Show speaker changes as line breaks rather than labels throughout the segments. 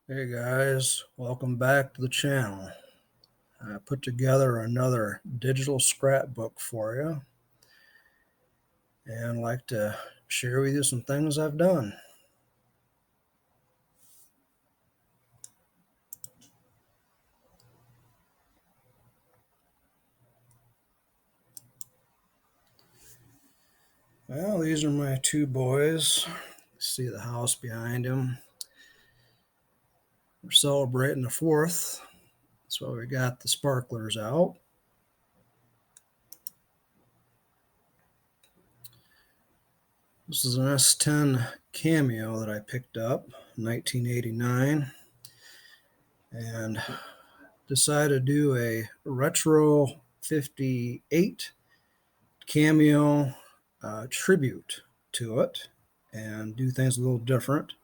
Hey guys, welcome back to the channel. I put together another digital scrapbook for you and like to share with you some things I've done. Well, these are my two boys. See the house behind them. We're celebrating the 4th, so we got the sparklers out. This is an S10 Cameo that I picked up in 1989 and decided to do a retro 58 Cameo tribute to it and do things a little different.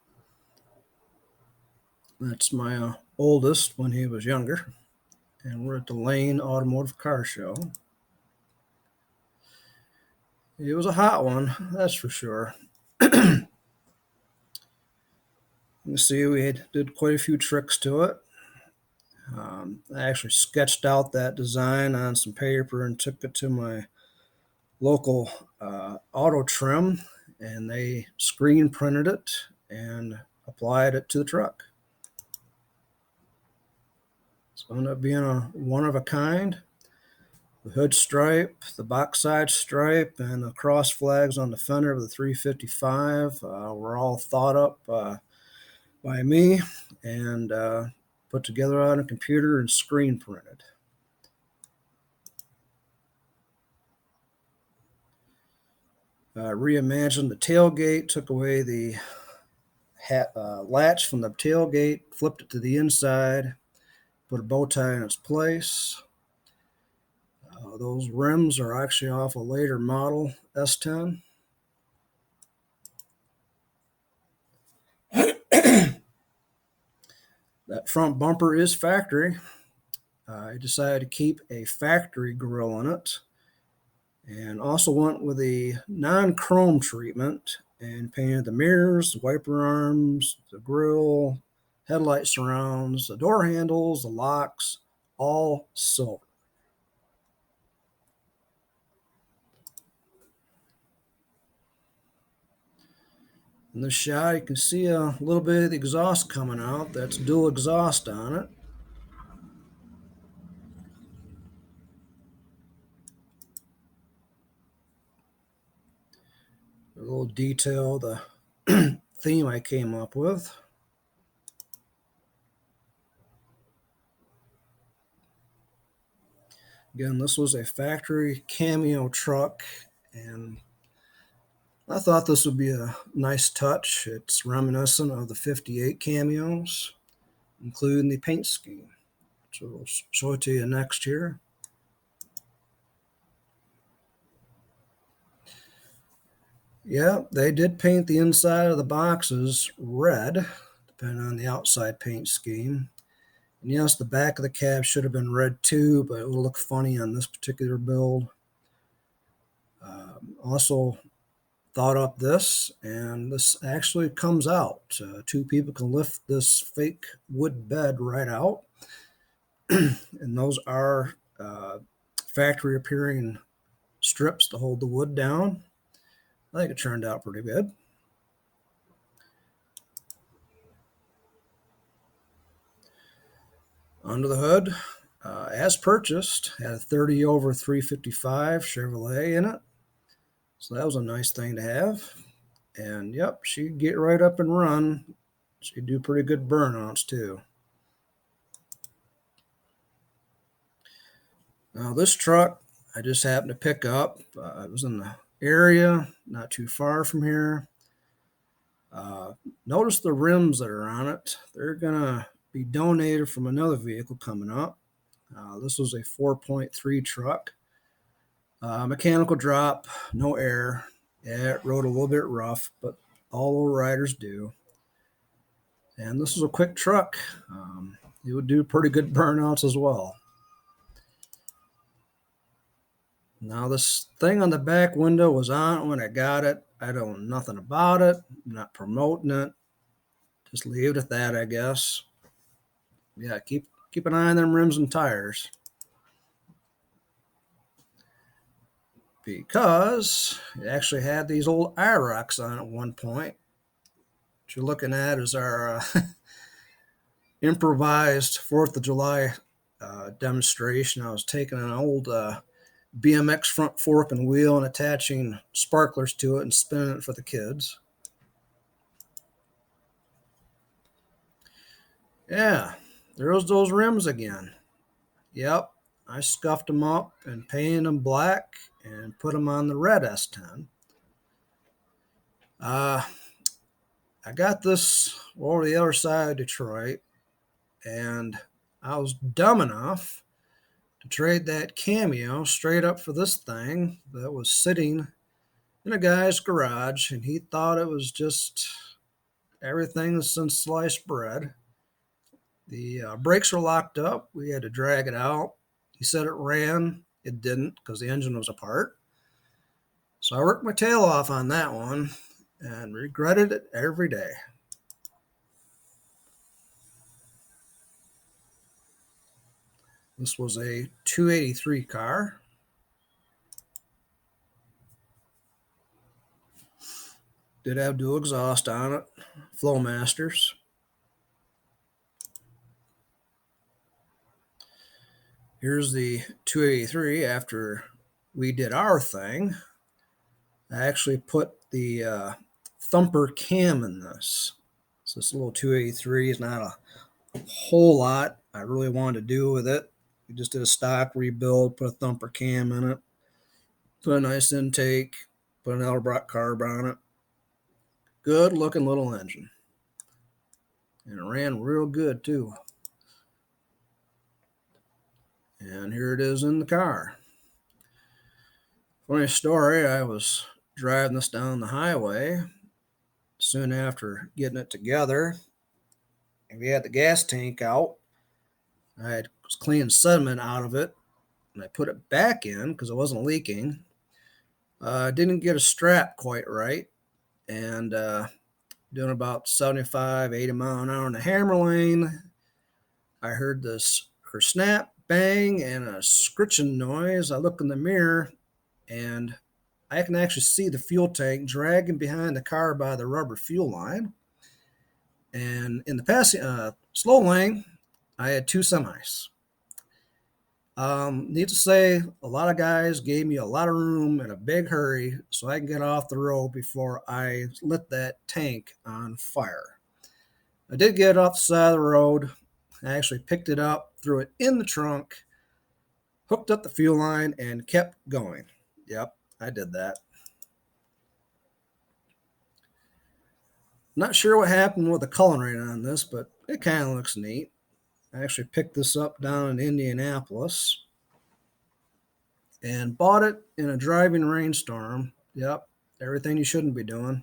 That's my oldest when he was younger, and we're at the Lane Automotive Car Show. It was a hot one, that's for sure. You see, we did quite a few tricks to it. I actually sketched out that design on some paper and took it to my local auto trim, and they screen printed it and applied it to the truck. It's going to be a one of a kind. The hood stripe, the box side stripe, and the cross flags on the fender of the 355 were all thought up by me and put together on a computer and screen printed. Reimagined the tailgate, took away the latch from the tailgate, flipped it to the inside, put a bow tie in its place. Those rims are actually off a later model S10. That front bumper is factory. I decided to keep a factory grille in it and also went with a non-chrome treatment and painted the mirrors, the wiper arms, the grille, headlight surrounds, the door handles, the locks, all silver. In this shot, you can see a little bit of the exhaust coming out. That's dual exhaust on it. A little detail, the theme I came up with. Again, this was a factory Cameo truck, and I thought this would be a nice touch. It's reminiscent of the 58 Cameos, including the paint scheme. So we'll show it to you next here. Yeah, they did paint the inside of the boxes red, depending on the outside paint scheme. And yes, the back of the cab should have been red too, but it will look funny on this particular build. Also thought up this, and this actually comes out. Two people can lift this fake wood bed right out. And those are factory appearing strips to hold the wood down. I think it turned out pretty good. Under the hood, as purchased, had a 30 over 355 Chevrolet in it. So that was a nice thing to have. And yep, she'd get right up and run. She'd do pretty good burnouts too. Now this truck, I just happened to pick up. It was in the area, not too far from here. Notice the rims that are on it. They're gonna be donated from another vehicle coming up. This was a 4.3 truck. Mechanical drop, no air. Yeah, it rode a little bit rough, but all low riders do. And this was a quick truck. It would do pretty good burnouts as well. Now this thing on the back window was on when I got it. I don't know nothing about it. I'm not promoting it. Just leave it at that, I guess. Yeah, keep an eye on them rims and tires, because it actually had these old IROCs on at one point. What you're looking at is our improvised 4th of July demonstration. I was taking an old BMX front fork and wheel and attaching sparklers to it and spinning it for the kids. Yeah, there's those rims again. Yep, I scuffed them up and painted them black and put them on the red S10. Uh, I got this over the other side of Detroit, and I was dumb enough to trade that Cameo straight up for this thing that was sitting in a guy's garage, and he thought it was just everything since sliced bread. The brakes were locked up. We had to drag it out. He said it ran. It didn't because the engine was apart. So I worked my tail off on that one and regretted it every day. This was a 283 car. Did have dual exhaust on it, Flowmasters. Here's the 283 after we did our thing. I actually put the thumper cam in this. So this little 283 is not a whole lot I really wanted to do with it. We just did a stock rebuild, put a thumper cam in it, put a nice intake, put an Edelbrock carb on it. Good looking little engine. And it ran real good too. And here it is in the car. Funny story, I was driving this down the highway soon after getting it together. And we had the gas tank out. I had cleaned sediment out of it, and I put it back in because it wasn't leaking. Didn't get a strap quite right, and doing about 75, 80 mile an hour in the hammer lane, I heard this her snap, bang, and a scritching noise. I look in the mirror, and I can actually see the fuel tank dragging behind the car by the rubber fuel line. And in the passing slow lane, I had two semis. Need to say, a lot of guys gave me a lot of room in a big hurry so I can get off the road before I lit that tank on fire. I did get it off the side of the road. I actually picked it up, threw it in the trunk, hooked up the fuel line, and kept going. Yep, I did that. Not sure what happened with the coloring on this, but it kind of looks neat. I actually picked this up down in Indianapolis and bought it in a driving rainstorm. Yep, everything you shouldn't be doing.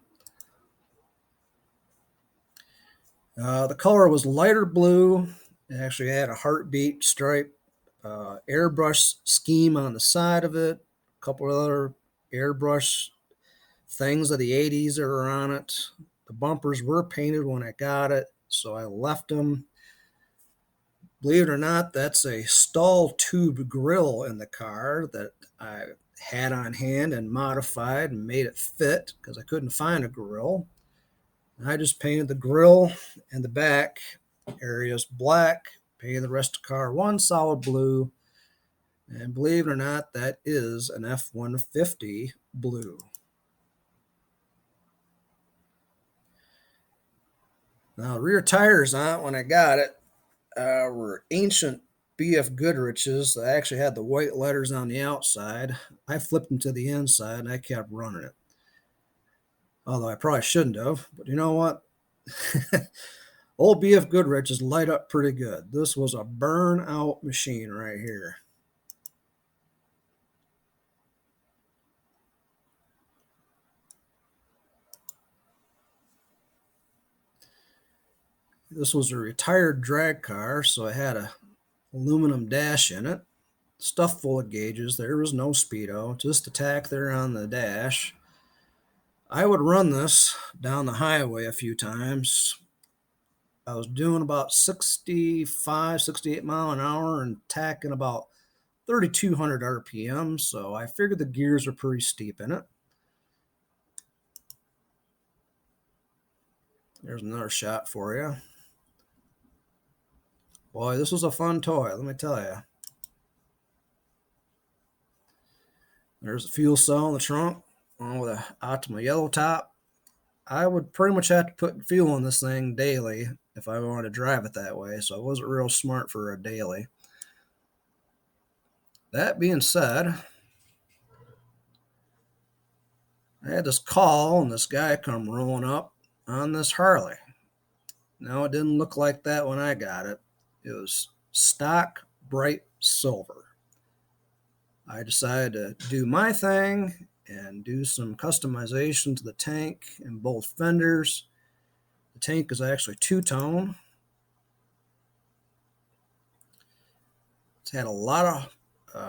The color was lighter blue. It actually had a heartbeat stripe airbrush scheme on the side of it, a couple of other airbrush things of the 80s that are on it. The bumpers were painted when I got it, so I left them. Believe it or not, that's a stall tube grill in the car that I had on hand and modified and made it fit because I couldn't find a grill. I just painted the grill and the back areas black, painted the rest of the car one solid blue, and believe it or not, that is an F-150 blue. Now, rear tires on it when I got it were ancient BF Goodrich's. I actually had the white letters on the outside. I flipped them to the inside and I kept running it. Although I probably shouldn't have, but you know what? Old BF Goodrich's light up pretty good. This was a burn-out machine right here. This was a retired drag car, so I had a aluminum dash in it, stuffed full of gauges. There was no speedo, just a tack there on the dash. I would run this down the highway a few times, I was doing about 65, 68 mile an hour and tacking about 3,200 RPM. So I figured the gears were pretty steep in it. There's another shot for you. Boy, this was a fun toy, let me tell you. There's a fuel cell in the trunk with an Optima yellow top. I would pretty much have to put fuel in this thing daily if I wanted to drive it that way, so it wasn't real smart for a daily. That being said, I had this call and this guy come rolling up on this Harley. Now, it didn't look like that when I got it. It was stock bright silver. I decided to do my thing and do some customization to the tank and both fenders. The tank is actually two-tone. It's had a lot of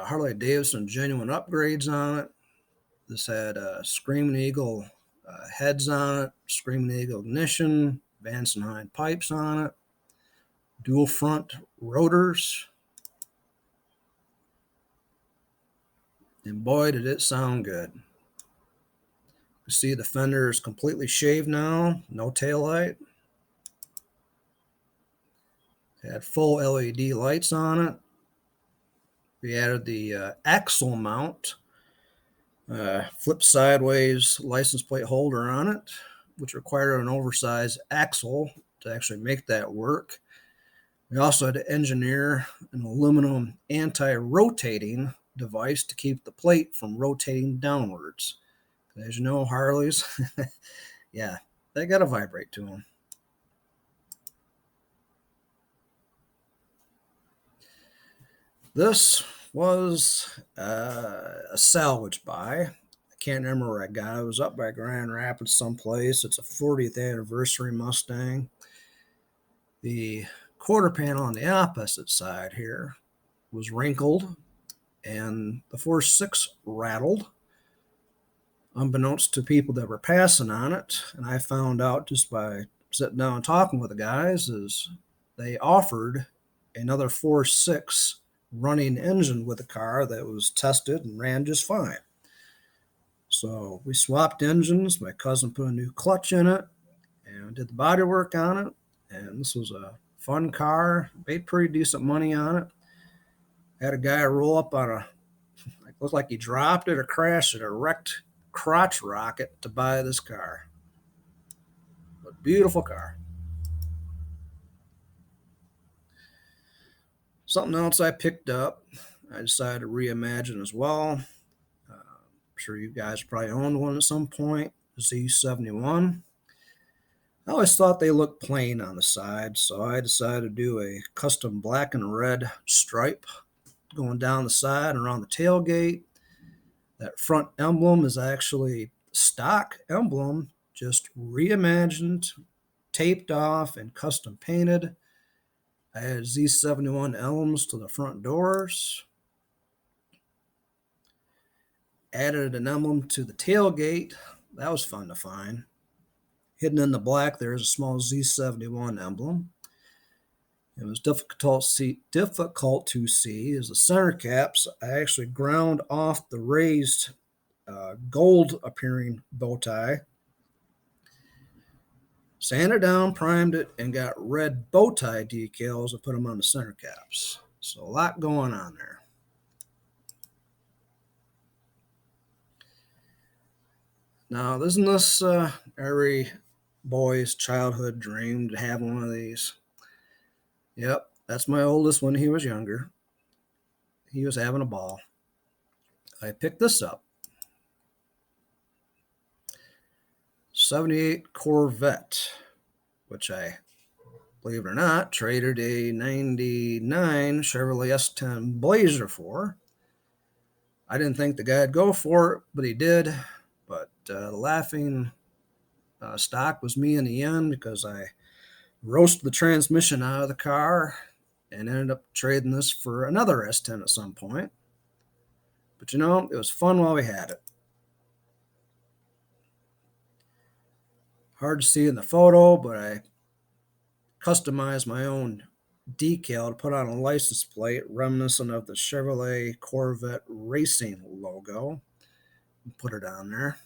Harley Davidson genuine upgrades on it. This had Screaming Eagle heads on it, Screaming Eagle ignition, Vance and Hine pipes on it, dual front rotors. And boy, did it sound good. You see the fender is completely shaved now, no tail light. It had full LED lights on it. We added the axle mount, flip sideways license plate holder on it, which required an oversized axle to actually make that work. We also had to engineer an aluminum anti-rotating device to keep the plate from rotating downwards. As you know, Harleys, yeah, they got to vibrate to them. This was a salvage buy. I can't remember where I got it. It was up by Grand Rapids someplace. It's a 40th anniversary Mustang. The quarter panel on the opposite side here was wrinkled and the 4.6 rattled. Unbeknownst to people that were passing on it, and I found out just by sitting down and talking with the guys, is they offered another 4.6 running engine with the car that was tested and ran just fine. So we swapped engines. My cousin put a new clutch in it and did the body work on it. And this was a fun car. Made pretty decent money on it. Had a guy roll up on looked like he dropped it or crashed it, a wrecked crotch rocket to buy this car. A beautiful car. Something else I picked up, I decided to reimagine as well. I'm sure you guys probably owned one at some point, Z71. I always thought they looked plain on the side, so I decided to do a custom black and red stripe going down the side and around the tailgate. That front emblem is actually stock emblem, just reimagined, taped off, and custom painted. I had Z71 emblems to the front doors. Added an emblem to the tailgate. That was fun to find. Hidden in the black, there is a small Z71 emblem. It was difficult to see as the center caps. I actually ground off the raised gold appearing bow tie, sanded down, primed it, and got red bow tie decals and put them on the center caps. So a lot going on there. Now, isn't this every boy's childhood dream to have one of these? Yep, that's my oldest when he was younger. He was having a ball. I picked this up. 78 Corvette, which I, believe it or not, traded a 99 Chevrolet S10 Blazer for. I didn't think the guy'd go for it, but he did. But the laughing stock was me in the end because I roasted the transmission out of the car and ended up trading this for another S10 at some point. But you know, it was fun while we had it. Hard to see in the photo, but I customize my own decal to put on a license plate reminiscent of the Chevrolet Corvette Racing logo. Put it on there.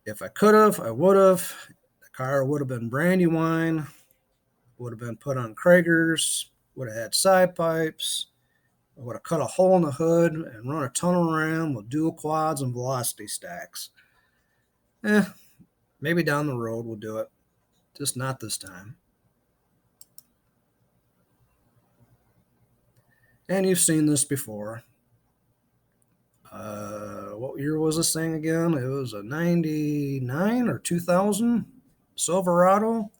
If I could have, I would have. The car would have been Brandywine, would have been put on Kragers, would have had side pipes. I would have cut a hole in the hood and run a tunnel around with dual quads and velocity stacks. Maybe down the road we'll do it. Just not this time. And you've seen this before. What year was this thing again? It was a 99 or 2000 Silverado,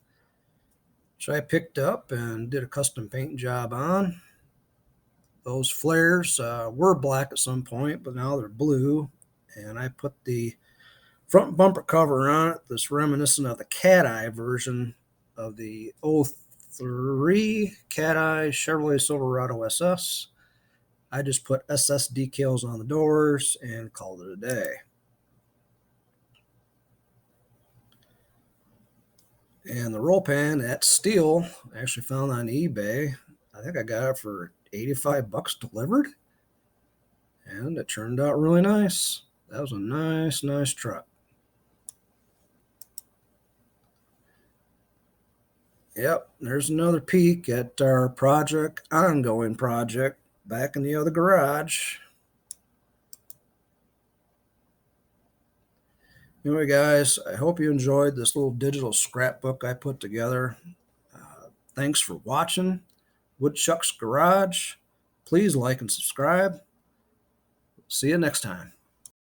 which I picked up and did a custom paint job on. Those flares were black at some point, but now they're blue. And I put the front bumper cover on it that's reminiscent of the cat eye version of the 03 cat eye Chevrolet Silverado SS. I just put SS decals on the doors and called it a day. And the roll pan, that's steel. I actually found on eBay. I think I got it for $85 delivered. And it turned out really nice. That was a nice truck. Yep, there's another peek at our ongoing project, back in the other garage. Anyway, guys, I hope you enjoyed this little digital scrapbook I put together. Thanks for watching Woodchuck's Garage. Please like and subscribe. See you next time.